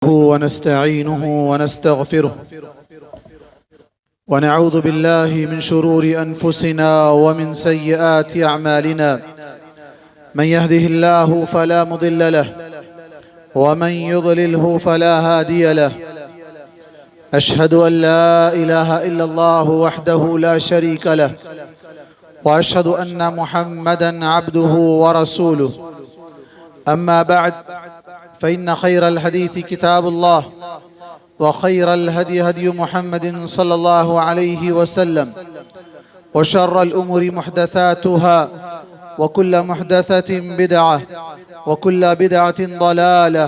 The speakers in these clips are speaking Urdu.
ونستعينه ونستغفره ونعوذ بالله من شرور أنفسنا ومن سيئات أعمالنا. من يهده الله فلا مضل له ومن يضلله فلا هادي له. أشهد أن لا إله إلا الله وحده لا شريك له وأشهد أن محمدًا عبده ورسوله. أما بعد فإن خير الحديث كتاب الله وخير الهدي هدي محمد صلى الله عليه وسلم وشر الأمور محدثاتها وكل محدثة بدعة وكل بدعة ضلالة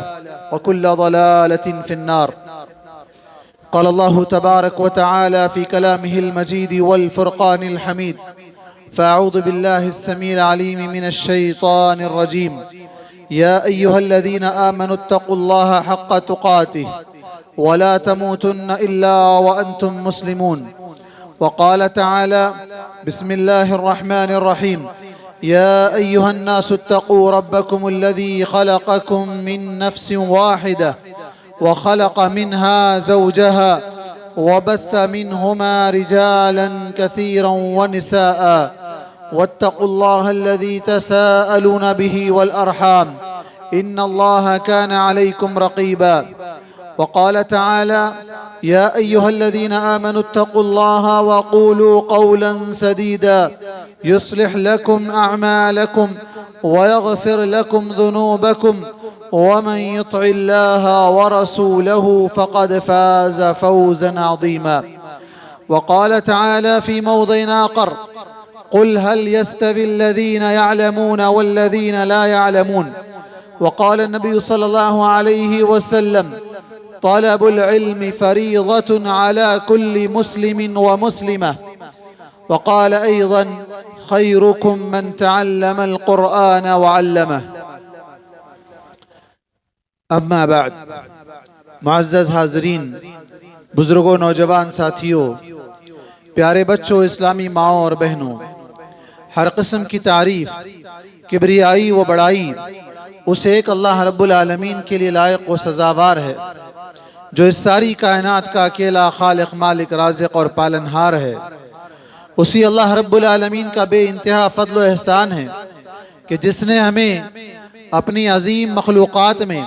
وكل ضلالة في النار. قال الله تبارك وتعالى في كلامه المجيد والفرقان الحميد: فأعوذ بالله السميع العليم من الشيطان الرجيم. يا أيها الذين آمنوا اتقوا الله حق تقاته ولا تموتن إلا وأنتم مسلمون. وقال تعالى: بسم الله الرحمن الرحيم. يا أيها الناس اتقوا ربكم الذي خلقكم من نفس واحدة وخلق منها زوجها وبث منهما رجالا كثيرا ونساء واتقوا الله الذي تساءلون به والأرحام إن الله كان عليكم رقيبا. وقال تعالى: يا أيها الذين آمنوا اتقوا الله وقولوا قولا سديدا يصلح لكم أعمالكم ويغفر لكم ذنوبكم ومن يطع الله ورسوله فقد فاز فوزا عظيما. وقال تعالى في موضع آخر: قل هل يستوي الذين يعلمون والذين لا يعلمون. وقال النبي صلى الله عليه وسلم: طلب العلم فريضة على كل مسلم ومسلمة. وقال أيضا: خيركم من تعلم القرآن وعلمه. اما بعد. معزز حاضرین، بزرگوں، نوجوان ساتھیوں، پیارے بچوں، اسلامی ماؤں اور بہنوں، ہر قسم کی تعریف، کبریائی و بڑائی اس ایک اللہ رب العالمین کے لیے لائق و سزاوار ہے جو اس ساری کائنات کا اکیلا خالق، مالک، رازق اور پالنہار ہے۔ اسی اللہ رب العالمین کا بے انتہا فضل و احسان ہے کہ جس نے ہمیں اپنی عظیم مخلوقات میں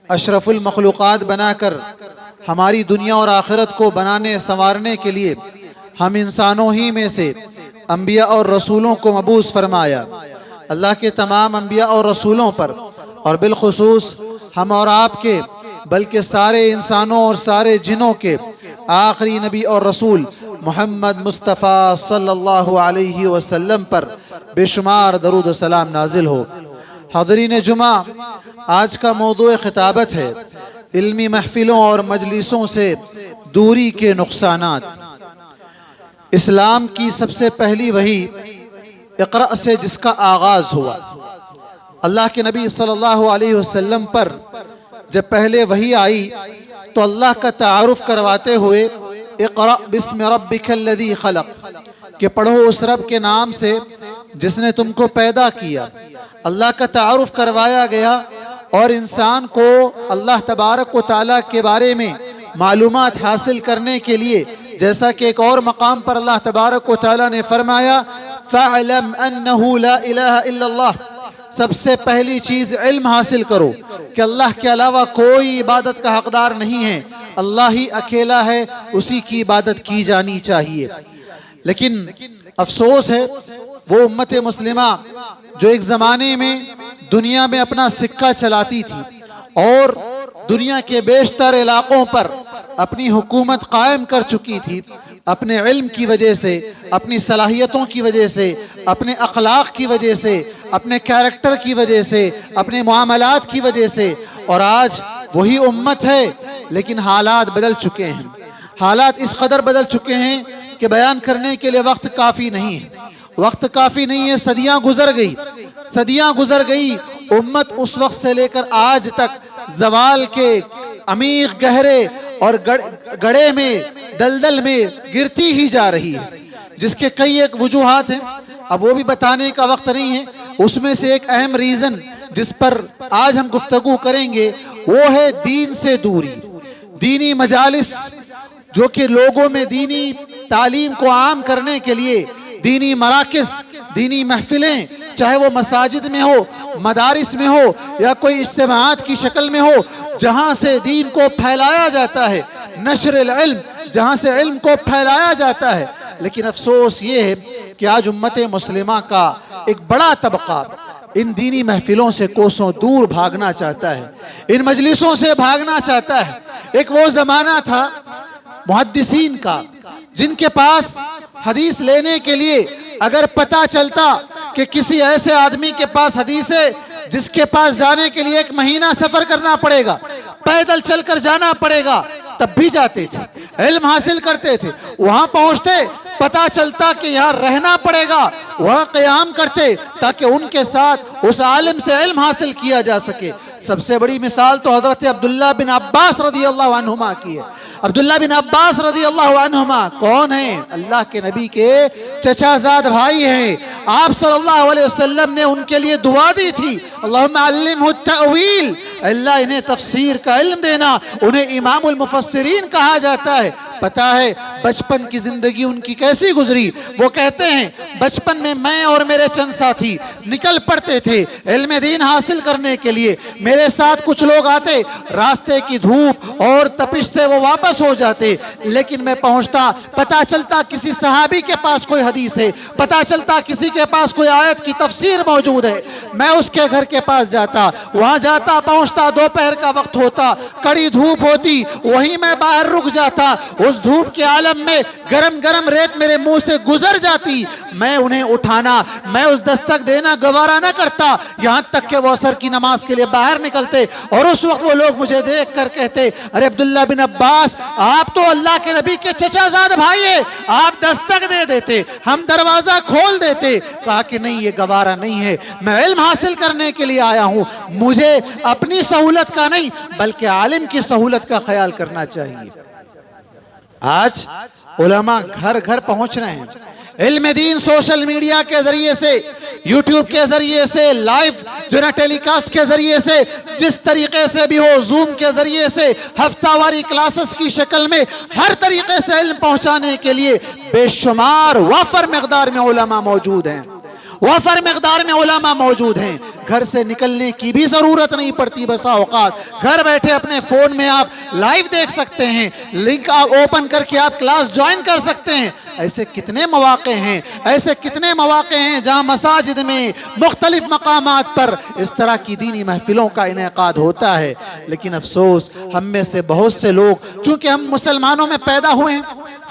اشرف المخلوقات بنا کر ہماری دنیا اور آخرت کو بنانے سنوارنے کے لیے ہم انسانوں ہی میں سے انبیاء اور رسولوں کو مبعوث فرمایا۔ اللہ کے تمام انبیاء اور رسولوں پر، اور بالخصوص ہم اور آپ کے، بلکہ سارے انسانوں اور سارے جنوں کے آخری نبی اور رسول محمد مصطفیٰ صلی اللہ علیہ وسلم پر بے شمار درود و سلام نازل ہو۔ حاضرین جمعہ، آج کا موضوع خطابت ہے علمی محفلوں اور مجلسوں سے دوری کے نقصانات۔ اسلام کی سب سے پہلی وحی اقرأ سے جس کا آغاز ہوا، اللہ کے نبی صلی اللہ علیہ وسلم پر جب پہلے وحی آئی تو اللہ کا تعارف کرواتے ہوئے اقرأ بسم ربک الذی خلق، کہ پڑھو اس رب کے نام سے جس نے تم کو پیدا کیا۔ اللہ کا تعارف کروایا گیا اور انسان کو اللہ تبارک و تعالیٰ کے بارے میں معلومات حاصل کرنے کے لیے، جیسا کہ ایک اور مقام پر اللہ تبارک و تعالیٰ نے فرمایا: فَاعْلَمْ أَنَّهُ لَا إِلَهَ إِلَّا اللَّهُ، سب سے پہلی چیز علم حاصل کرو کہ اللہ کے علاوہ کوئی عبادت کا حقدار نہیں ہے، اللہ ہی اکیلا ہے، اسی کی عبادت کی جانی چاہیے۔ لیکن افسوس ہے وہ امت مسلمہ جو ایک زمانے میں دنیا میں اپنا سکہ چلاتی تھی اور دنیا کے بیشتر علاقوں پر اپنی حکومت قائم کر چکی تھی، اپنے علم کی وجہ سے، اپنی صلاحیتوں کی وجہ سے، اپنے اخلاق کی وجہ سے، اپنے کیریکٹر کی وجہ سے، اپنے معاملات کی وجہ سے، اور آج وہی امت ہے لیکن حالات بدل چکے ہیں۔ حالات اس قدر بدل چکے ہیں کہ بیان کرنے کے لیے وقت کافی نہیں ہے، وقت کافی نہیں ہے۔ صدیاں گزر گئی، امت اس وقت سے لے کر آج تک زوال کے عمیق، گہرے اور گڑھے میں، دلدل میں گرتی ہی جا رہی ہے، جس کے کئی ایک وجوہات ہیں، اب وہ بھی بتانے کا وقت نہیں ہے۔ اس میں سے ایک اہم ریزن جس پر آج ہم گفتگو کریں گے وہ ہے دین سے دوری. دینی مجالس جو کہ لوگوں میں دینی تعلیم کو عام کرنے کے لیے دینی مراکز، دینی محفلیں، چاہے وہ مساجد میں ہو، مدارس میں ہو یا کوئی اجتماعات کی شکل میں ہو، جہاں سے دین کو پھیلایا جاتا ہے، نشر العلم، جہاں سے علم کو پھیلایا جاتا ہے. لیکن افسوس یہ ہے کہ آج امت مسلمہ کا ایک بڑا طبقہ ان دینی محفلوں سے کوسوں دور بھاگنا چاہتا ہے، ان مجلسوں سے بھاگنا چاہتا ہے. ایک وہ زمانہ تھا محدثین کا جن کے پاس حدیث لینے کے لیے اگر پتہ چلتا کہ کسی ایسے آدمی کے پاس حدیث ہے جس کے پاس جانے کے لیے 1 مہینہ سفر کرنا پڑے گا، پیدل چل کر جانا پڑے گا، تب بھی جاتے تھے، علم حاصل کرتے تھے. وہاں پہنچتے پتہ چلتا کہ یہاں رہنا پڑے گا، وہاں قیام کرتے تاکہ ان کے ساتھ اس عالم سے علم حاصل کیا جا سکے. سب سے بڑی مثال تو حضرت عبداللہ بن عباس رضی اللہ عنہما کی ہے. عبداللہ بن عباس رضی اللہ عنہما کون ہیں؟ اللہ کے نبی کے چچا زاد بھائی ہیں. آپ صلی اللہ علیہ وسلم نے ان کے لیے دعا دی تھی، اللہم علمہ التأویل، اللہ انہیں تفسیر کا علم دینا. انہیں امام المفسرین کہا جاتا ہے. پتہ ہے بچپن کی زندگی ان کی کیسی گزری؟ وہ کہتے ہیں بچپن میں اور میرے چند ساتھی نکل پڑتے تھے علم دین حاصل کرنے کے لیے. میرے ساتھ کچھ لوگ آتے، راستے کی دھوپ اور تپش سے وہ واپس ہو جاتے، لیکن میں پہنچتا، پتہ چلتا کسی صحابی کے پاس کوئی حدیث ہے، پتہ چلتا کسی کے پاس کوئی آیت کی تفسیر موجود ہے. میں اس کے گھر کے پاس جاتا، وہاں جاتا، پہنچتا، دوپہر کا وقت ہوتا، کڑی دھوپ ہوتی، وہیں میں باہر رک جاتا. اس دھوپ کے عالم میں گرم گرم ریت میرے منہ سے گزر جاتی، میں انہیں اٹھانا، میں اس دستک دینا گوارا نہ کرتا، یہاں تک کہ وہ عصر کی نماز کے لیے باہر نکلتے. اور اس وقت وہ لوگ مجھے دیکھ کر کہتے، ارے عبداللہ بن عباس، آپ تو اللہ کے نبی کے چچا زاد بھائی ہیں، آپ دستک دے دیتے، ہم دروازہ کھول دیتے. کہا کہ نہیں، یہ گوارا نہیں ہے، میں علم حاصل کرنے کے لیے آیا ہوں، مجھے اپنی سہولت کا نہیں بلکہ عالم کی سہولت کا خیال کرنا چاہیے. آج علماء گھر گھر پہنچ رہے ہیں. علم دین سوشل میڈیا کے ذریعے سے، یوٹیوب کے ذریعے سے، لائیو جو نا ٹیلی کاسٹ کے ذریعے سے، جس طریقے سے بھی ہو، زوم کے ذریعے سے، ہفتہ واری کلاسز کی شکل میں، ہر طریقے سے علم پہنچانے کے لیے بے شمار وافر مقدار میں علماء موجود ہیں. وافر مقدار میں علماء موجود ہیں. گھر سے نکلنے کی بھی ضرورت نہیں پڑتی. بسا اوقات گھر بیٹھے اپنے فون میں آپ لائیو دیکھ سکتے ہیں، لنک آپ اوپن کر کے آپ کلاس جوائن کر سکتے ہیں. ایسے کتنے مواقع ہیں، ایسے کتنے مواقع ہیں جہاں مساجد میں مختلف مقامات پر اس طرح کی دینی محفلوں کا انعقاد ہوتا ہے. لیکن افسوس ہم میں سے بہت سے لوگ، چونکہ ہم مسلمانوں میں پیدا ہوئے ہیں،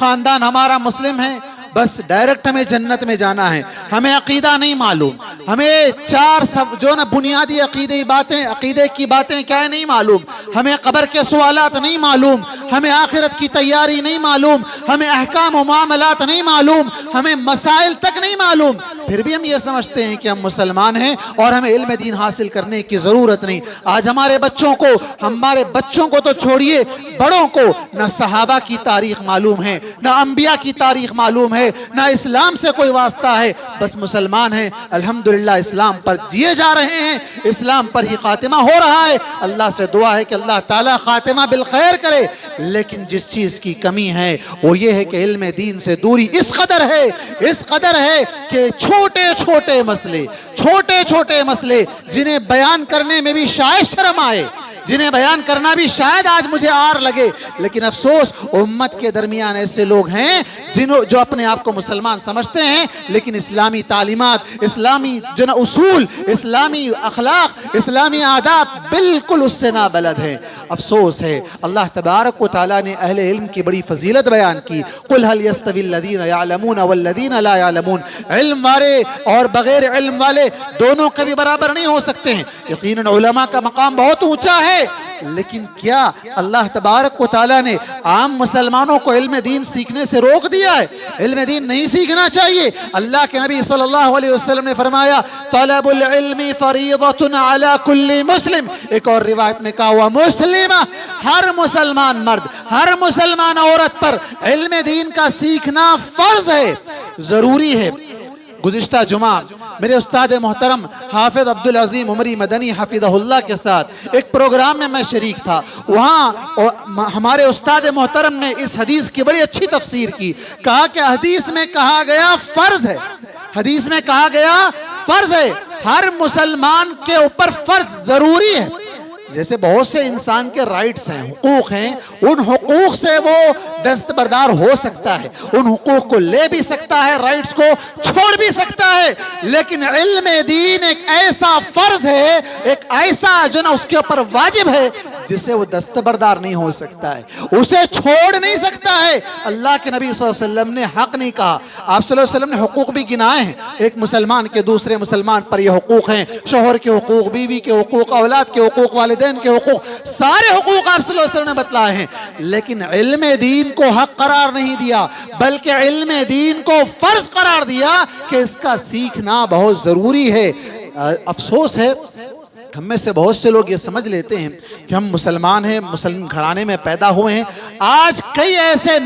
خاندان ہمارا مسلم ہے، بس ڈائریکٹ ہمیں جنت میں جانا ہے، ہمیں عقیدہ نہیں معلوم، ہمیں چار جو نا بنیادی عقیدے کی باتیں کیا ہے نہیں معلوم، ہمیں قبر کے سوالات نہیں معلوم، ہمیں آخرت کی تیاری نہیں معلوم، ہمیں احکام و معاملات نہیں معلوم، ہمیں مسائل تک نہیں معلوم. پھر بھی ہم یہ سمجھتے ہیں کہ ہم مسلمان ہیں اور ہمیں علم دین حاصل کرنے کی ضرورت نہیں. آج ہمارے بچوں کو تو چھوڑیے، بڑوں کو نہ صحابہ کی تاریخ معلوم ہے، نہ انبیاء کی تاریخ معلوم ہے، نہ اسلام سے کوئی واسطہ ہے. بس مسلمان ہیں، الحمدللہ اسلام پر جیے جا رہے ہیں، اسلام پر ہی خاتمہ ہو رہا ہے. اللہ سے دعا ہے کہ اللہ تعالیٰ خاتمہ بالخیر کرے. لیکن جس چیز کی کمی ہے وہ یہ ہے کہ علم دین سے دوری اس قدر ہے کہ چھوٹے چھوٹے مسئلے جنہیں بیان کرنے میں بھی شاید شرم آئے، جنہیں بیان کرنا بھی شاید آج مجھے آر لگے، لیکن افسوس امت کے درمیان ایسے لوگ ہیں جو اپنے آپ کو مسلمان سمجھتے ہیں، لیکن اسلامی تعلیمات، اسلامی جو نا اصول، اسلامی اخلاق، اسلامی آداب بالکل اس سے نابلد ہیں. افسوس ہے. اللہ تبارک و تعالیٰ نے اہل علم کی بڑی فضیلت بیان کی. قل هل يستوي الذين يعلمون والذين لا يعلمون. علم والے اور بغیر علم والے دونوں کبھی برابر نہیں ہو سکتے ہیں. یقیناً علماء کا مقام بہت اونچا ہے، لیکن کیا اللہ تبارک و تعالیٰ نے عام مسلمانوں کو علم دین سیکھنے سے روک دیا ہے؟ علم دین نہیں سیکھنا چاہیے. اللہ کے نبی صلی اللہ علیہ وسلم نے فرمایا طلب العلم فریضۃ علی کل مسلم. ایک اور روایت میں کہا ہوا مسلمہ، ہر مسلمان مرد، ہر مسلمان عورت پر علم دین کا سیکھنا فرض ہے، ضروری ہے. گزشتہ جمعہ میرے استاد محترم حافظ عبدالعظیم عمری مدنی حفظہ اللہ کے ساتھ ایک پروگرام میں شریک تھا. وہاں ہمارے استاد محترم نے اس حدیث کی بڑی اچھی تفسیر کی. کہا کہ حدیث میں کہا گیا فرض ہے, حدیث میں کہا گیا فرض ہے, ہر مسلمان کے اوپر فرض ضروری ہے. جیسے بہت سے انسان کے رائٹس ہیں, حقوق ہیں, ان حقوق سے وہ دستبردار ہو سکتا ہے, ان حقوق کو لے بھی سکتا ہے, رائٹس کو چھوڑ بھی سکتا ہے, لیکن علم دین ایک ایسا فرض ہے, ایک ایسا جو نا اس کے اوپر واجب ہے جس سے وہ دستبردار نہیں ہو سکتا ہے, اسے چھوڑ نہیں سکتا ہے. اللہ کے نبی صلی اللہ علیہ وسلم نے حق نہیں کہا, آپ صلی اللہ علیہ وسلم نے حقوق بھی گنائے ہیں. ایک مسلمان کے دوسرے مسلمان پر یہ حقوق ہیں, شوہر کے حقوق, بیوی کے حقوق, اولاد کے حقوق, والدین کے حقوق, سارے حقوق آپ صلی اللہ علیہ وسلم نے بتلائے ہیں. لیکن علم دین کو حق قرار نہیں دیا, بلکہ علم دین کو فرض قرار دیا کہ اس کا سیکھنا بہت ضروری ہے. افسوس ہے ہم میں سے بہت سے لوگ یہ سمجھ لیتے ہیں کہ ہم مسلمان ہیں, مسلم گھرانے میں پیدا ہوئے ہیں. آج کئی ایسے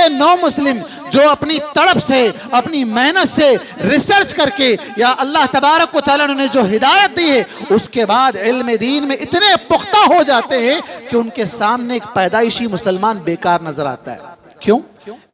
نو مسلم جو اپنی تڑپ سے, اپنی محنت سے, ریسرچ کر کے, یا اللہ تبارک و تعالیٰ نے جو ہدایت دی ہے اس کے بعد علم دین میں اتنے پختہ ہو جاتے ہیں کہ ان کے سامنے ایک پیدائشی مسلمان بیکار نظر آتا ہے. کیوں؟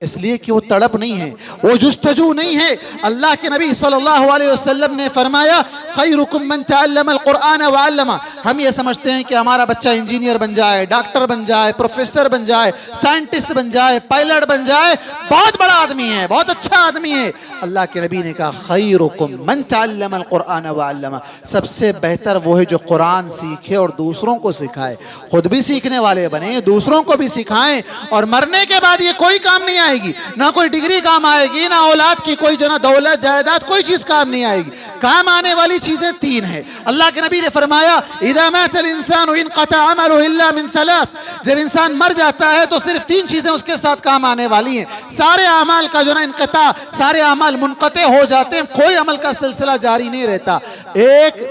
اس لیے کہ وہ تڑپ نہیں ہے, وہ جستجو نہیں ہے. اللہ کے نبی صلی اللہ علیہ وسلم نے فرمایا خیرکم من تعلم القرآن وعلمہ. ہم یہ سمجھتے ہیں کہ ہمارا بچہ انجینئر بن جائے, ڈاکٹر بن جائے, پروفیسر بن جائے, سائنٹسٹ بن جائے, پائلٹ بن جائے, بہت بڑا آدمی ہے, بہت اچھا آدمی ہے. اللہ کے نبی نے کہا خیرکم من تعلم القرآن وعلمہ, سب سے بہتر وہ ہے جو قرآن سیکھے اور دوسروں کو سکھائے. خود بھی سیکھنے والے بنے, دوسروں کو بھی سکھائیں. اور مرنے کے بعد یہ کوئی کام نہیں آئے گی, نہ کوئی ڈگری کام آئے گی, نہ اولاد کی کوئی جو نا دولت جائیداد, کوئی چیز کام نہیں آئے گی. کام آنے والی چیزیں تین ہیں. اللہ کے نبی نے فرمایا اذا مات الانسان انقطع عمله الا من ثلاث, جب انسان مر جاتا ہے تو صرف تین چیزیں اس کے ساتھ کام آنے والی ہیں. سارے اعمال کا جو نا انقطاع, سارے اعمال منقطع ہو جاتے ہیں, کوئی عمل کا سلسلہ جاری نہیں رہتا.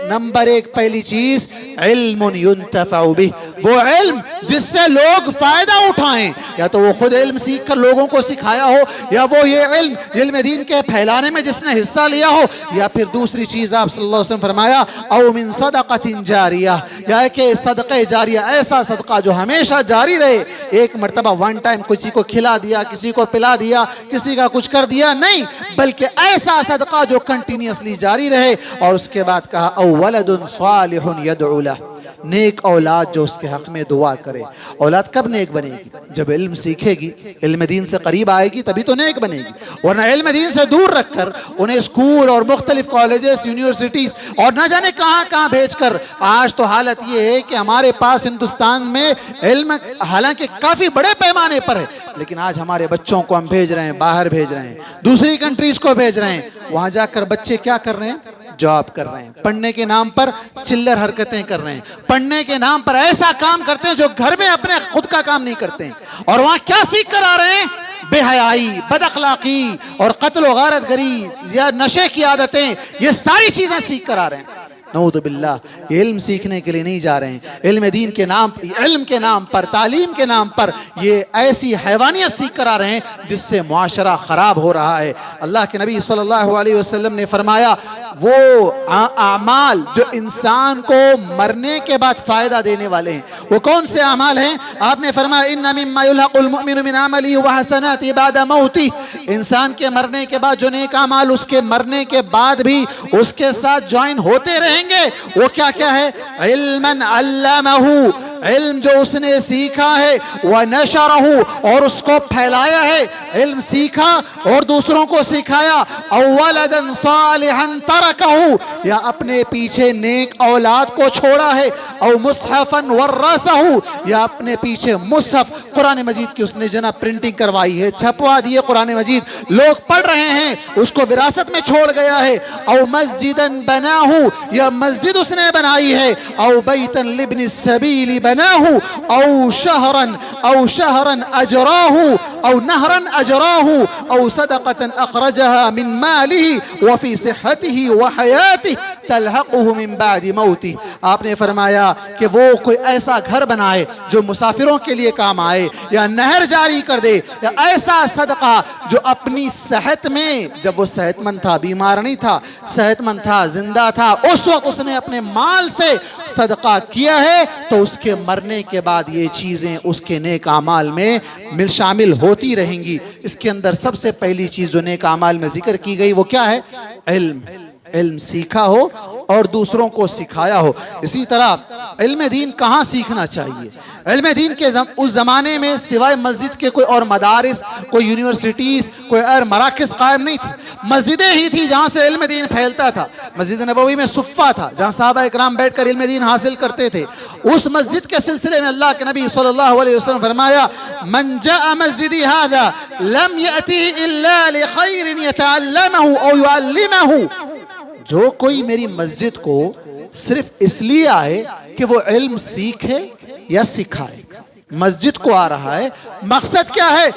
نمبر ایک پہلی چیز علم ينتفع به, وہ علم جس سے لوگ فائدہ اٹھائیں, یا تو وہ خود علم سیکھ کر لوگوں کو سکھایا ہو, یا وہ یہ علم دین کے پھیلانے میں جس نے حصہ لیا ہو, یا پھر دوسری چیز آپ صلی اللہ علیہ وسلم فرمایا او من صدقۃ جاریہ, یا کہ صدقہ جاریہ, ایسا صدقہ جو ہمیشہ جاری رہے. ایک مرتبہ ون ٹائم کسی کو کھلا دیا, کسی کو پلا دیا, کسی کا کچھ کر دیا, نہیں, بلکہ ایسا صدقہ جو کنٹینیوسلی جاری رہے. اور اس کے بعد کہا او ولد صالح يدعو له, نیک اولاد جو اس کے حق میں دعا کرے. اولاد کب نیک بنے گی؟ جب علم سیکھے گی, علم دین سے قریب آئے گی, تبھی تو نیک بنے گی. ورنہ علم دین سے دور رکھ کر انہیں اسکول اور مختلف کالجز, یونیورسٹیز اور نہ جانے کہاں کہاں بھیج کر, آج تو حالت یہ ہے کہ ہمارے پاس ہندوستان میں علم حالانکہ کافی بڑے پیمانے پر ہے, لیکن آج ہمارے بچوں کو ہم بھیج رہے ہیں, باہر بھیج رہے ہیں, دوسری کنٹریز کو بھیج رہے ہیں. وہاں جا کر بچے کیا کر رہے ہیں؟ جاب کر رہے ہیں. پڑھنے کے نام پر چلر حرکتیں کر رہے ہیں, پڑھنے کے نام پر ایسا کام کرتے ہیں جو گھر میں اپنے خود کا کام نہیں کرتے ہیں. اور وہاں کیا سیکھ کر آ رہے ہیں؟ بے حیائی, بد اخلاقی اور قتل و غارت گری یا نشے کی عادتیں, یہ ساری چیزیں سیکھ کر آ رہے ہیں. نعوذ باللہ, یہ علم سیکھنے کے لیے نہیں جا رہے ہیں. علم دین کے نام, علم کے نام پر, تعلیم کے نام پر یہ ایسی حیوانیت سیکھ کر آ رہے ہیں جس سے معاشرہ خراب ہو رہا ہے. اللہ کے نبی صلی اللہ علیہ وسلم نے فرمایا وہ اعمال جو انسان کو مرنے کے بعد فائدہ دینے والے ہیں, وہ کون سے اعمال ہیں؟ آپ نے فرمایا ان مما يلحق المؤمن من عمله وحسناته بعد موته, انسان کے مرنے کے بعد جو نیک اعمال اس کے مرنے کے بعد بھی اس کے ساتھ جوائن ہوتے رہیں گے, وہ کیا کیا ہے؟ علما علمه, علم جو اس نے سیکھا ہے, وَنَشَرَهُ, اور اس کو پھیلایا ہے. علم سیکھا اور دوسروں کو سکھایا. أَوْ وَلَدًا صَالِحًا تَرَكَهُ, یا اپنے پیچھے نیک اولاد کو چھوڑا ہے. أَوْ مُصْحَفًا وَرَّثَهُ, یا اپنے پیچھے مصحف قرآن مجید کی اس نے جناب پرنٹنگ کروائی ہے, چھپوا دیے قرآن مجید, لوگ پڑھ رہے ہیں, اس کو وراثت میں چھوڑ گیا ہے. أَوْ مَسْجِدًا بَنَاهُ, یا مسجد اس نے بنائی ہے. أَوْ بَيْتًا لِبْنِ السَّبِيلِ بناه او شهرا اجراه او نہرا اجراہ او صدقۃ اخرجها من ماله وفی صحته وحیاته تلحقه من بعد موته. آپ نے فرمایا کہ وہ کوئی ایسا گھر بنائے جو مسافروں کے لیے کام آئے، یا نہر جاری کر دے، یا ایسا صدقہ جو اپنی صحت میں، جب وہ صحت مند تھا، بیمار نہیں تھا، صحت مند تھا، زندہ تھا، اس وقت اس نے اپنے مال سے صدقہ کیا ہے، تو اس کے مرنے کے بعد یہ چیزیں اس کے نیک اعمال میں شامل ہوتی رہیں گی. اس کے اندر سب سے پہلی چیز جو نیک اعمال میں ذکر کی گئی وہ کیا ہے؟ علم. علم سیکھا ہو اور دوسروں کو سکھایا ہو. اسی طرح علم دین کہاں سیکھنا چاہیے؟ علم دین کے اس زمانے میں سوائے مسجد کے کوئی اور مدارس، کوئی یونیورسٹیز، کوئی اور مراکز قائم نہیں تھی. مسجدیں ہی تھی جہاں سے علم دین پھیلتا تھا. مسجد نبوی میں صفہ تھا جہاں صحابہ اکرام بیٹھ کر علم دین حاصل کرتے تھے. اس مسجد کے سلسلے میں اللہ کے نبی صلی اللہ علیہ وسلم فرمایا من جاء مسجدی هذا لم يأتيه الا لخير يتعلمه او يعلمه. جو کوئی میری مسجد کو صرف اس لیے آئے کہ وہ علم سیکھے یا سکھائے. مسجد کو آ رہا ہے، مقصد کیا ہے؟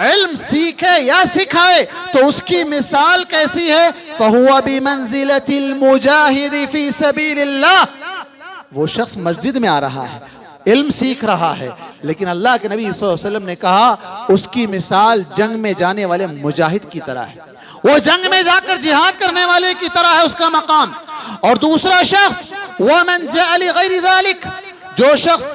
علم سیکھے یا سکھائے. تو اس کی مثال کیسی ہے؟ فَهُوَ بِمَنزِلَةِ الْمُجَاهِدِ فِي سَبِيلِ اللَّهِ. وہ شخص مسجد میں آ رہا ہے، علم سیکھ رہا ہے، لیکن اللہ کے نبی صلی اللہ علیہ وسلم نے کہا اس کی مثال جنگ میں جانے والے مجاہد کی طرح ہے. وہ جنگ میں جا کر جہاد کرنے والے کی طرح ہے اس کا مقام. اور دوسرا شخص وَمَنْ جَاءَ لِغَيْرِ ذَلِكَ، جو شخص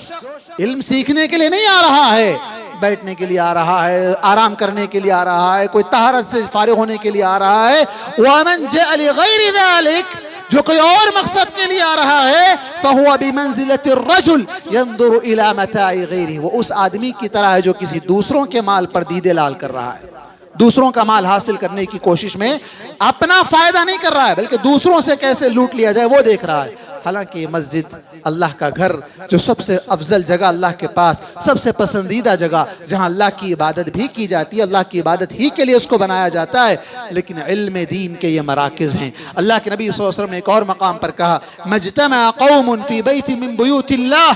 علم سیکھنے کے لیے نہیں آ رہا ہے، بیٹھنے کے لیے آ رہا ہے، آرام کرنے کے لیے آ رہا ہے، کوئی طہارت سے فارغ ہونے کے لیے آ رہا ہے. وَمَنْ جَاءَ لِغَيْرِ ذَلِكَ، جو کوئی اور مقصد کے لیے آ رہا ہے، فَهُوَ بِمَنزِلَةِ الرَّجُلِ يَنْظُرُ إِلَى مَتَاعِ غَيْرِهِ. وہ اس آدمی کی طرح ہے جو کسی دوسروں کے مال پر دیدے لال کر رہا ہے، دوسروں کا مال حاصل کرنے کی کوشش میں اپنا فائدہ نہیں کر رہا ہے بلکہ دوسروں سے کیسے لوٹ لیا جائے وہ دیکھ رہا ہے. حالانکہ مسجد اللہ کا گھر، جو سب سے افضل جگہ اللہ کے پاس، سب سے پسندیدہ جگہ جہاں اللہ کی عبادت بھی کی جاتی ہے، اللہ کی عبادت ہی کے لیے اس کو بنایا جاتا ہے، لیکن علم دین کے یہ مراکز ہیں. اللہ کے نبی صلی اللہ علیہ وسلم نے ایک اور مقام پر کہا مجتمع قوم فی بیت من بیوت اللہ.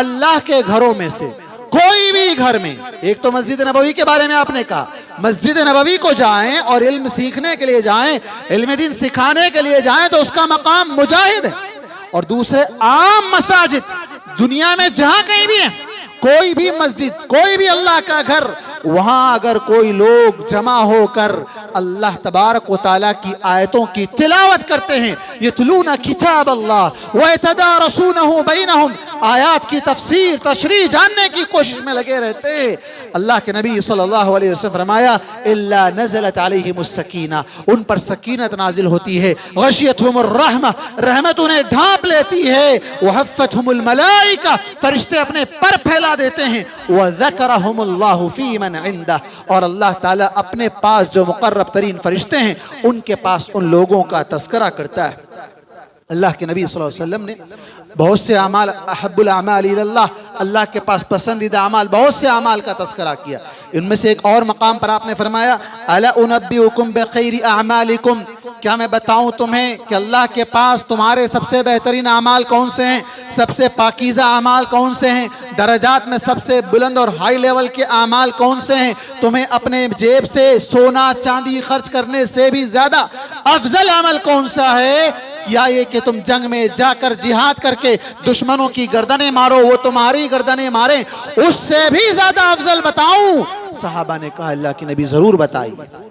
اللہ کے گھروں میں سے کوئی بھی گھر میں، ایک تو مسجد نبوی کے بارے میں آپ نے کہا، مسجد نبوی کو جائیں اور علم سیکھنے کے لیے جائیں، علم دین سکھانے کے لیے جائیں تو اس کا مقام مجاہد ہے. اور دوسرے عام مساجد دنیا میں جہاں کہیں بھی ہیں، کوئی بھی مسجد، کوئی بھی اللہ کا گھر، وہاں اگر کوئی لوگ جمع ہو کر اللہ تبارک و تعالیٰ کی آیتوں کی تلاوت کرتے ہیں، یتلون کتاب اللہ ویتدارسونہ بینہم، آیات کی تفسیر تشریح جاننے کی کوشش میں لگے رہتے ہیں، اللہ کے نبی صلی اللہ علیہ وسلم فرمایا الا نزلت علیہم السکینہ، ان پر سکینت نازل ہوتی ہے، غشیتہم الرحمہ، رحمت انہیں ڈھانپ لیتی ہے، وحفتہم الملائکہ، فرشتے اپنے پر پھیلا دیتے ہیں، وذکرہم اللہ فی من عندہ، اور اللہ تعالیٰ اپنے پاس جو مقرب ترین فرشتے ہیں ان کے پاس ان لوگوں کا تذکرہ کرتا ہے. اللہ کے نبی صلی اللہ علیہ وسلم نے بہت سے اعمال، احب الاعمال الی اللہ، اللہ کے پاس پسندیدہ اعمال، بہت سے اعمال کا تذکرہ کیا. ان میں سے ایک اور مقام پر آپ نے فرمایا الا انبئکم بخیر اعمالکم، کیا میں بتاؤں تمہیں کہ اللہ کے پاس تمہارے سب سے بہترین اعمال کون سے ہیں، سب سے پاکیزہ اعمال کون سے ہیں، درجات میں سب سے بلند اور ہائی لیول کے اعمال کون سے ہیں، تمہیں اپنے جیب سے سونا چاندی خرچ کرنے سے بھی زیادہ افضل عمل کون سا ہے، یا یہ کہ تم جنگ میں جا کر جہاد کر کے دشمنوں کی گردنیں مارو، وہ تمہاری گردنیں ماریں، اس سے بھی زیادہ افضل بتاؤں؟ صحابہ نے کہا اللہ کی نبی ضرور بتائیے.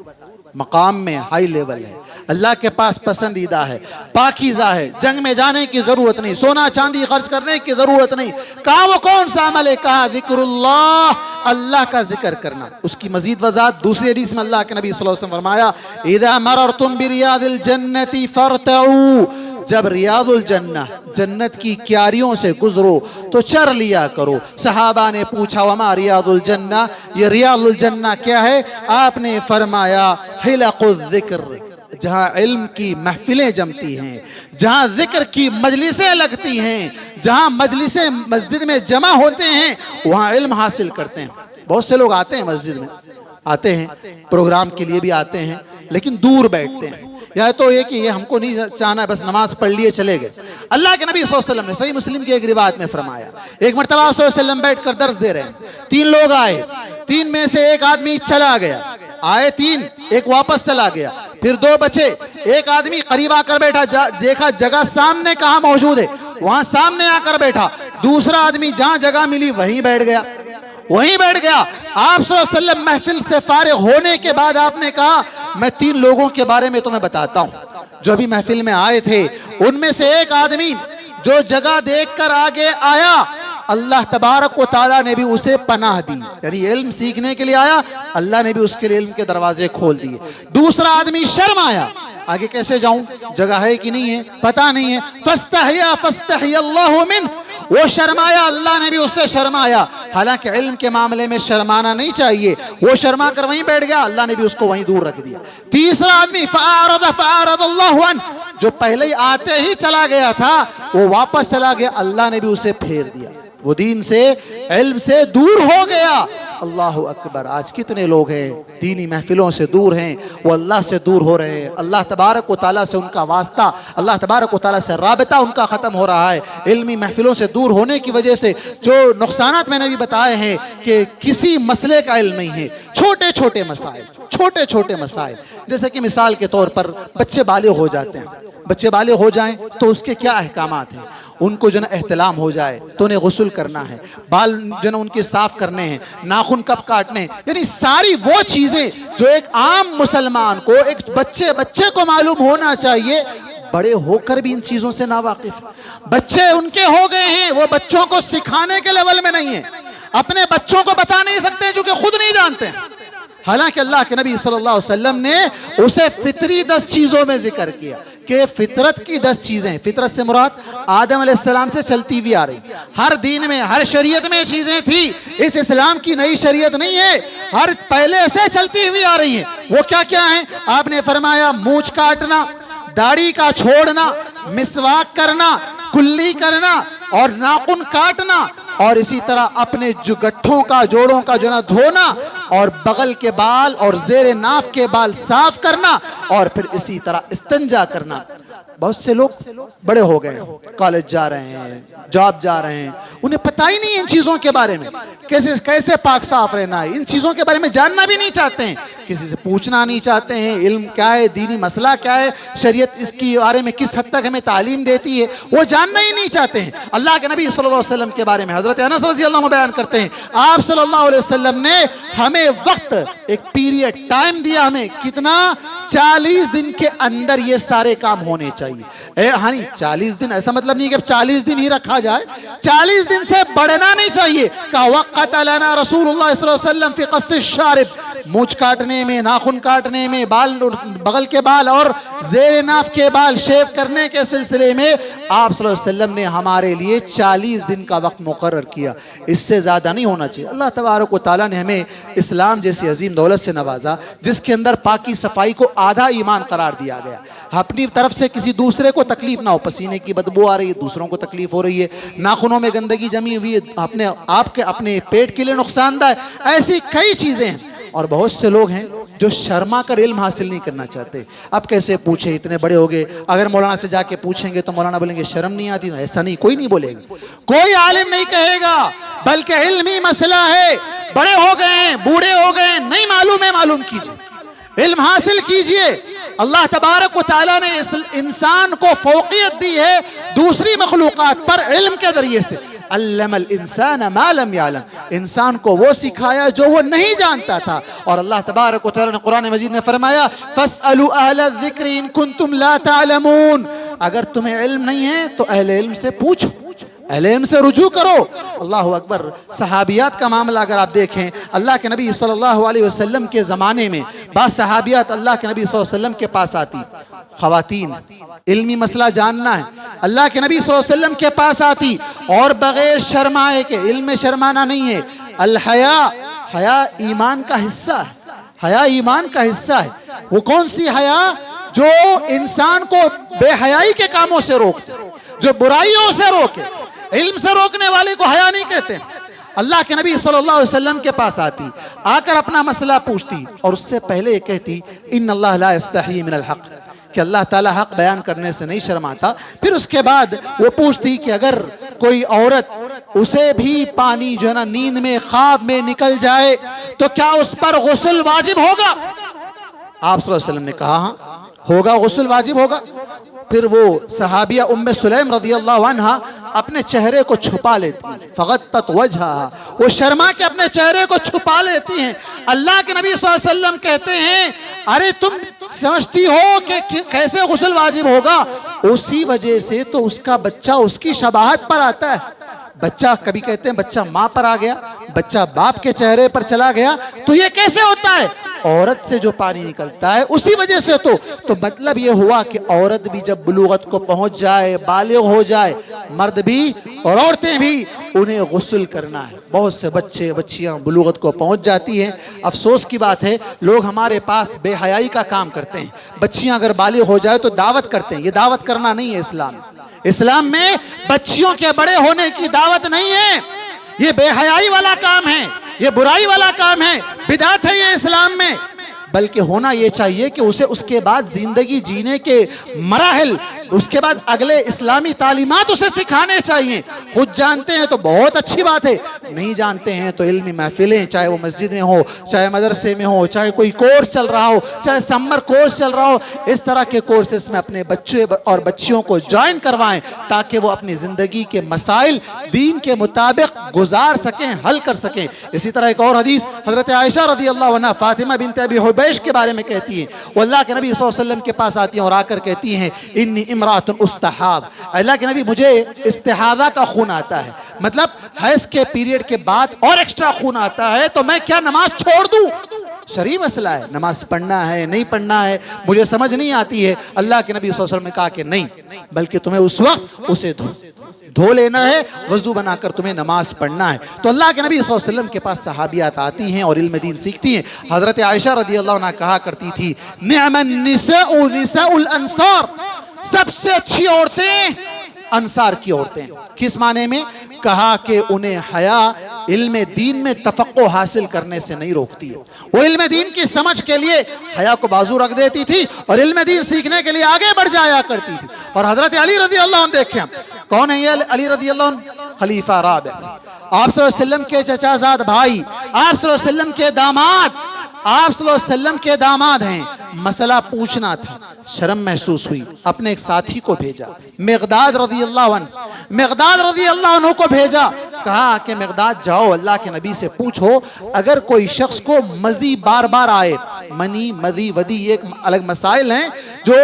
مقام میں ہائی لیول ہے، اللہ کے پاس پسندیدہ ہے، پاکیزہ ہے، جنگ میں جانے کی ضرورت نہیں، سونا چاندی خرچ کرنے کی ضرورت نہیں. کہا وہ کون سا عمل ہے؟ کہا ذکر اللہ، اللہ کا ذکر کرنا. اس کی مزید وضاحت دوسری حدیث میں اللہ کے نبی صلی اللہ علیہ وسلم فرمایا اذا مررتم بریاض الجنت فارتعوا، جب ریاض الجنہ، جنت کی کیاریوں سے گزرو تو چر لیا کرو. صحابہ نے پوچھا وما ریاض الجنہ، یہ ریاض الجنہ کیا ہے؟ آپ نے فرمایا حلق الذکر، جہاں علم کی محفلیں جمتی ہیں، جہاں ذکر کی مجلسیں لگتی ہیں، جہاں مجلسیں مسجد میں جمع ہوتے ہیں، وہاں علم حاصل کرتے ہیں. بہت سے لوگ آتے ہیں مسجد میں، آتے ہیں پروگرام کے لیے بھی آتے ہیں، لیکن دور بیٹھتے ہیں، یا تو یہ کہ یہ ہم کو نہیں چاہنا، بس نماز پڑھ لیے چلے گئے. اللہ کے نبی صلی اللہ علیہ وسلم نے صحیح مسلم کی ایک روایت میں فرمایا ایک مرتبہ صلی اللہ علیہ وسلم بیٹھ کر درس دے رہے ہیں، 3 لوگ آئے، تین میں سے ایک آدمی چلا گیا، آئے تین، ایک واپس چلا گیا، پھر دو بچے، ایک آدمی قریب آ کر بیٹھا، دیکھا جگہ سامنے کہاں موجود ہے، وہاں سامنے آ کر بیٹھا، دوسرا آدمی جہاں جگہ ملی وہیں بیٹھ گیا، وہیں بیٹھ گیا۔ آپ صلی اللہ علیہ وسلم محفل سے فارغ ہونے کے بعد آپ نے کہا میں تین لوگوں کے بارے میں تمہیں بتاتا ہوں جو ابھی محفل میں آئے تھے، ان میں سے ایک آدمی جو جگہ دیکھ کر آگے آیا، اللہ تبارک و تعالیٰ نے بھی اسے پناہ دی، یعنی علم سیکھنے کے لیے آیا، اللہ نے بھی اس کے لیے علم کے دروازے کھول دیے۔ دوسرا آدمی شرم آیا، آگے کیسے جاؤں، جگہ ہے کہ نہیں ہے پتہ نہیں ہے، فاستحیا فاستحی اللہ منہ، وہ شرمایا، اللہ نے بھی اس سے شرمایا، حالانکہ علم کے معاملے میں شرمانا نہیں چاہیے، وہ شرما کر وہیں بیٹھ گیا، اللہ نے بھی اس کو وہیں دور رکھ دیا۔ تیسرا آدمی فأعرض اللہ عنہ، جو پہلے ہی آتے ہی چلا گیا تھا وہ واپس چلا گیا، اللہ نے بھی اسے پھیر دیا، وہ دین سے علم سے دور ہو گیا۔ اللہ اکبر، آج کتنے لوگ ہیں دینی محفلوں سے دور ہیں، وہ اللہ سے دور ہو رہے ہیں، اللہ تبارک و تعالیٰ سے ان کا واسطہ، اللہ تبارک و تعالیٰ سے رابطہ ان کا ختم ہو رہا ہے۔ علمی محفلوں سے دور ہونے کی وجہ سے جو نقصانات میں نے بھی بتائے ہیں کہ کسی مسئلے کا علم نہیں ہے، چھوٹے چھوٹے مسائل، جیسے کہ مثال کے طور پر بچے بالغ ہو جاتے ہیں، بچے بالغ ہو جائیں تو اس کے کیا احکامات ہیں، ان کو جو نا احتلام ہو جائے تو انہیں غسل کرنا ہے، بال جو نا ان کے صاف کرنے ہیں، ناخن کب کاٹنے، یعنی ساری وہ چیزیں جو ایک عام مسلمان کو، ایک بچے کو معلوم ہونا چاہیے، بڑے ہو کر بھی ان چیزوں سے ناواقف۔ بچے ان کے ہو گئے ہیں، وہ بچوں کو سکھانے کے لیول میں نہیں ہیں، اپنے بچوں کو بتا نہیں سکتے جو کہ خود نہیں جانتے ہیں، حالانکہ اللہ کے نبی صلی اللہ علیہ وسلم نے اسے فطری 10 چیزوں میں ذکر کیا کہ فطرت کی 10 چیزیں، فطرت سے مراد آدم علیہ السلام سے چلتی ہوئی آ رہی، ہر دین میں ہر شریعت میں چیزیں تھی، اس اسلام کی نئی شریعت نہیں ہے، ہر پہلے سے چلتی ہوئی آ رہی ہیں۔ وہ کیا کیا ہیں؟ آپ نے فرمایا مونچھ کاٹنا، داڑھی کا چھوڑنا، مسواک کرنا، کلی کرنا اور ناخن کاٹنا، اور اسی طرح اپنے جو گٹھوں کا، جوڑوں کا جو نا دھونا، اور بغل کے بال اور زیر ناف کے بال صاف کرنا، اور پھر اسی طرح استنجا کرنا۔ بہت سے لوگ بڑے ہو گئے ہیں، کالج جا رہے ہیں، جاب جا رہے ہیں، انہیں پتہ ہی نہیں ہے ان چیزوں کے بارے میں، کیسے پاک صاف رہنا ہے، ان چیزوں کے بارے میں جاننا بھی نہیں چاہتے ہیں، کسی سے پوچھنا نہیں چاہتے ہیں، علم کیا ہے، دینی مسئلہ کیا ہے، شریعت اس کی بارے میں کس حد تک ہمیں تعلیم دیتی ہے، وہ جاننا ہی نہیں چاہتے ہیں۔ اللہ کے نبی صلی اللہ علیہ وسلم کے بارے میں حضرت انس رضی اللہ عنہ بیان کرتے ہیں، آپ صلی اللہ علیہ وسلم نے ہمیں وقت، ایک پیریڈ، ٹائم دیا ہمیں، کتنا؟ 40 دن کے اندر یہ سارے کام ہونے چاہیے۔ ہاں 40 دن ایسا مطلب نہیں کہ 40 دن ہی رکھا جائے، 40 دن سے بڑھنا نہیں چاہیے۔ کہ وقت لنا رسول اللہ صلی اللہ علیہ وسلم فی قص الشارب، مونچھ کاٹنے میں، ناخن کاٹنے میں، بال، بغل کے بال اور زیر ناف کے بال شیو کرنے کے سلسلے میں آپ صلی اللہ علیہ وسلم نے ہمارے لیے 40 دن کا وقت مقرر کیا، اس سے زیادہ نہیں ہونا چاہیے۔ اللہ تبارک و تعالیٰ نے ہمیں اسلام جیسی عظیم دولت سے نوازا جس کے اندر پاکی صفائی کو آدھا ایمان قرار دیا گیا، اپنی طرف سے کسی دوسرے کو تکلیف نہ ہو، پسینے کی بدبو آ رہی ہے، دوسروں کو تکلیف ہو رہی ہے، ناخنوں میں گندگی جمی ہوئی ہے، اپنے پیٹ کے لیے نقصان دہ ہے، ایسی کئی چیزیں ہیں۔ اور بہت سے لوگ ہیں جو شرما کر علم حاصل نہیں کرنا چاہتے، اب کیسے پوچھیں، اتنے بڑے ہو گئے، اگر مولانا سے جا کے پوچھیں گے تو مولانا بولیں گے شرم نہیں آتی، ایسا نہیں، کوئی نہیں بولے گا، کوئی عالم نہیں کہے گا، بلکہ علمی مسئلہ ہے، بڑے ہو گئے ہیں، بوڑھے ہو گئے ہیں، نہیں معلوم ہے، معلوم کیجئے، علم حاصل کیجئے۔ اللہ تبارک و تعالیٰ نے اس انسان کو فوقیت دی ہے دوسری مخلوقات پر علم کے ذریعے سے، علم الانسان ما لم یعلم، انسان کو وہ سکھایا جو وہ نہیں جانتا تھا۔ اور اللہ تبارک و تعالیٰ نے قرآن مجید میں فرمایا فَاسْأَلُوا أَهْلَ الذِّكْرِ إِن كُنتُمْ لَا تَعْلَمُونَ، اگر تمہیں علم نہیں ہے تو اہل علم سے پوچھو، اہل علم سے رجوع کرو۔ اللہ اکبر، صحابیات کا معاملہ اگر آپ دیکھیں، اللہ کے نبی صلی اللہ علیہ وسلم کے زمانے میں بعض صحابیات اللہ کے نبی صلی اللہ علیہ وسلم کے پاس آتی، خواتین علمی مسئلہ جاننا ہے، اللہ کے نبی صلی اللہ علیہ وسلم کے پاس آتی اور بغیر شرمائے کے، علم میں شرمانا نہیں ہے، الحیا، حیا ایمان کا حصہ ہے، حیا ایمان کا حصہ ہے۔ وہ کون سی حیا؟ جو انسان کو بے حیائی کے کاموں سے روکتے، جو برائیوں سے روکے، علم سے روکنے والے کو حیا نہیں کہتے۔ اللہ کے نبی صلی اللہ علیہ وسلم کے پاس آتی، آ کر اپنا مسئلہ پوچھتی اور اس سے پہلے یہ کہتی ان اللہ لا یستحیی من الحق، کہ اللہ تعالیٰ حق بیان کرنے سے نہیں شرماتا۔ پھر اس کے بعد وہ پوچھتی کہ اگر کوئی عورت اسے بھی پانی جو ہے نا نیند میں، خواب میں نکل جائے تو کیا اس پر غسل واجب ہوگا؟ آپ صلی اللہ علیہ وسلم نے کہا ہاں ہوگا، غسل واجب ہوگا۔ پھر وہ صحابیہ ام سلیم رضی اللہ عنہا اپنے چہرے کو چھپا لیتی ہیں، فغطت وجہہا، وہ شرما کے اپنے چہرے کو چھپا لیتی ہیں۔ اللہ کے نبی صلی اللہ علیہ وسلم کہتے ہیں ارے تم سمجھتی ہو کہ کیسے غسل واجب ہوگا؟ اسی وجہ سے تو اس کا بچہ اس کی شباہت پر آتا ہے۔ بچہ کبھی کہتے ہیں بچہ ماں پر آ گیا، بچہ باپ کے چہرے پر چلا گیا، تو یہ کیسے ہوتا ہے؟ عورت سے جو پانی نکلتا ہے اسی وجہ سے تو مطلب یہ ہوا کہ عورت بھی جب بلوغت کو پہنچ جائے، بالغ ہو جائے، مرد بھی اور عورتیں بھی، انہیں غسل کرنا ہے۔ بہت سے بچے بچیاں بلوغت کو پہنچ جاتی ہیں، افسوس کی بات ہے لوگ ہمارے پاس بے حیائی کا کام کرتے ہیں۔ بچیاں اگر بالغ ہو جائے تو دعوت کرتے ہیں، یہ دعوت کرنا نہیں ہے اسلام۔ اسلام میں بچیوں کے بڑے ہونے کی دعوت نہیں ہے، یہ بے حیائی والا کام ہے، یہ برائی والا کام ہے، بدعت ہے یہ اسلام میں۔ بلکہ ہونا یہ چاہیے کہ اسے اس کے بعد زندگی جینے کے مراحل، اس کے بعد اگلے اسلامی تعلیمات اسے سکھانے چاہیے۔ خود جانتے ہیں تو بہت اچھی بات ہے، نہیں جانتے ہیں تو علمی محفلیں، چاہے وہ مسجد میں ہو، چاہے مدرسے میں ہو، چاہے کوئی کورس چل رہا ہو، چاہے سمر کورس چل رہا ہو، اس طرح کے کورسز میں اپنے بچے اور بچیوں کو جوائن کروائیں تاکہ وہ اپنی زندگی کے مسائل دین کے مطابق گزار سکیں، حل کر سکیں۔ اسی طرح ایک اور حدیث حضرت عائشہ رضی اللہ عنہ فاطمہ بنت ابی حبیش کے بارے میں کہتی ہیں، وہ اللہ کے نبی صلی اللہ علیہ وسلم کے پاس آتی ہیں اور آ کر کہتی ہیں انی امرات استحاض، اللہ کے نبی مجھے استحاضہ کا خون آتا ہے، مطلب حیض کے پیریڈ کے بعد اور ایکسٹرا خون آتا ہے، تو میں کیا نماز چھوڑ دوں؟ شرعی مسئلہ ہے، نماز پڑھنا ہے نہیں پڑھنا ہے مجھے سمجھ نہیں آتی ہے۔ اللہ کے نبی صلی اللہ علیہ وسلم نے کہا کہ نہیں، بلکہ تمہیں اس وقت اسے دھو لینا ہے، وضو بنا کر تمہیں نماز پڑھنا ہے۔ تو اللہ کے نبی صلی اللہ علیہ وسلم کے پاس صحابیات آتی ہیں اور علم دین سیکھتی ہیں۔ حضرت عائشہ رضی اللہ عنہ کہا کرتی تھی نعم النساء نساء الانصار، سب سے اچھی عورتیں انصار کی عورتیں۔ کس معنی میں؟ کہا کہ انہیں حیا علم دین میں تفقہ حاصل کرنے سے نہیں روکتی ہے، وہ علم دین کی سمجھ کے لیے حیا کو بازو رکھ دیتی تھی اور علم دین سیکھنے کے لیے آگے بڑھ جایا کرتی تھی۔ اور حضرت علی رضی اللہ عنہ دیکھیں، کون ہے یہ علی رضی اللہ عنہ؟ خلیفہ رابع، آپ صلی اللہ علیہ وسلم کے چچا زاد بھائی، آپ صلی اللہ علیہ وسلم کے داماد، آپ صلی اللہ علیہ وسلم کے داماد ہیں۔ مسئلہ پوچھنا تھا، شرم محسوس ہوئی، اپنے ایک ساتھی کو بھیجا، مقداد رضی اللہ عنہ، مقداد رضی اللہ عنہ کو بھیجا، کہا کہ مقداد جاؤ اللہ کے نبی سے پوچھو اگر کوئی شخص کو مزی بار بار آئے، منی مذی ودی یہ ایک الگ مسائل ہیں جو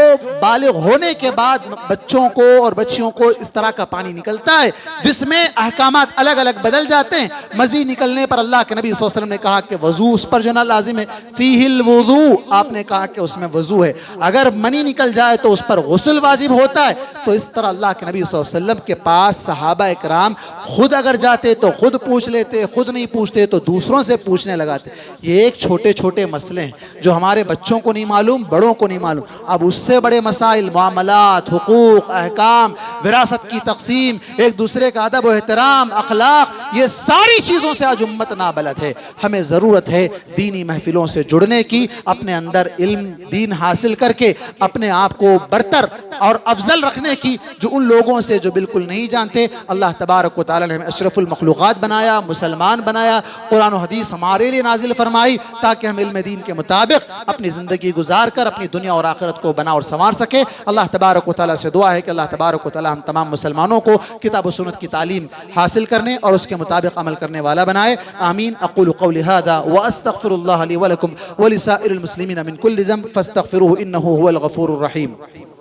بالغ ہونے کے بعد بچوں کو اور بچیوں کو اس طرح کا پانی نکلتا ہے جس میں احکامات الگ الگ بدل جاتے ہیں۔ مزی نکلنے پر اللہ کے نبی صلی اللہ علیہ وسلم نے کہا کہ وضو اس پر جو نا لازم ہے، فیہ الوضو، آپ نے کہا کہ اس میں وضو ہے، اگر منی نکل جائے تو اس پر غسل واجب ہوتا ہے۔ تو اس طرح اللہ کے نبی صلی اللہ علیہ وسلم کے پاس صحابہ اکرام خود اگر جاتے تو خود پوچھ لیتے، خود نہیں پوچھتے تو دوسروں سے پوچھنے لگاتے۔ یہ ایک چھوٹے چھوٹے مسئلے ہیں جو ہمارے بچوں کو نہیں معلوم، بڑوں کو نہیں معلوم۔ اب اس سے بڑے مسائل، معاملات، حقوق، احکام، وراثت کی تقسیم، ایک دوسرے کا ادب و احترام، اخلاق، یہ ساری چیزوں سے آج امت نابلد ہے۔ ہمیں ضرورت ہے دینی محفلوں سے جڑنے کی، اپنے اندر علم دین حاصل کر کے اپنے آپ کو برتر اور افضل رکھنے کی، جو ان لوگوں سے جو بالکل نہیں جانتے۔ اللہ تبارک و تعالی نے ہمیں اشرف المخلوقات بنایا، مسلمان بنایا، قرآن و حدیث ہمارے لیے نازل فرمائی تاکہ ہم علم دین کے مطابق اپنی زندگی گزار کر اپنی دنیا اور آخرت کو بنا اور سنوار سکے۔ اللہ تبارک و تعالی سے دعا ہے کہ اللہ تبارک و تعالی ہم تمام مسلمانوں کو کتاب و سنت کی تعلیم حاصل کرنے اور اس کے مطابق عمل کرنے والا بنائے۔ آمین۔ اقول قولی هذا واستغفر الله لي ولكم ولسائر المسلمين من كل ذنب فاستغفروه انه هو الغفور الرحيم۔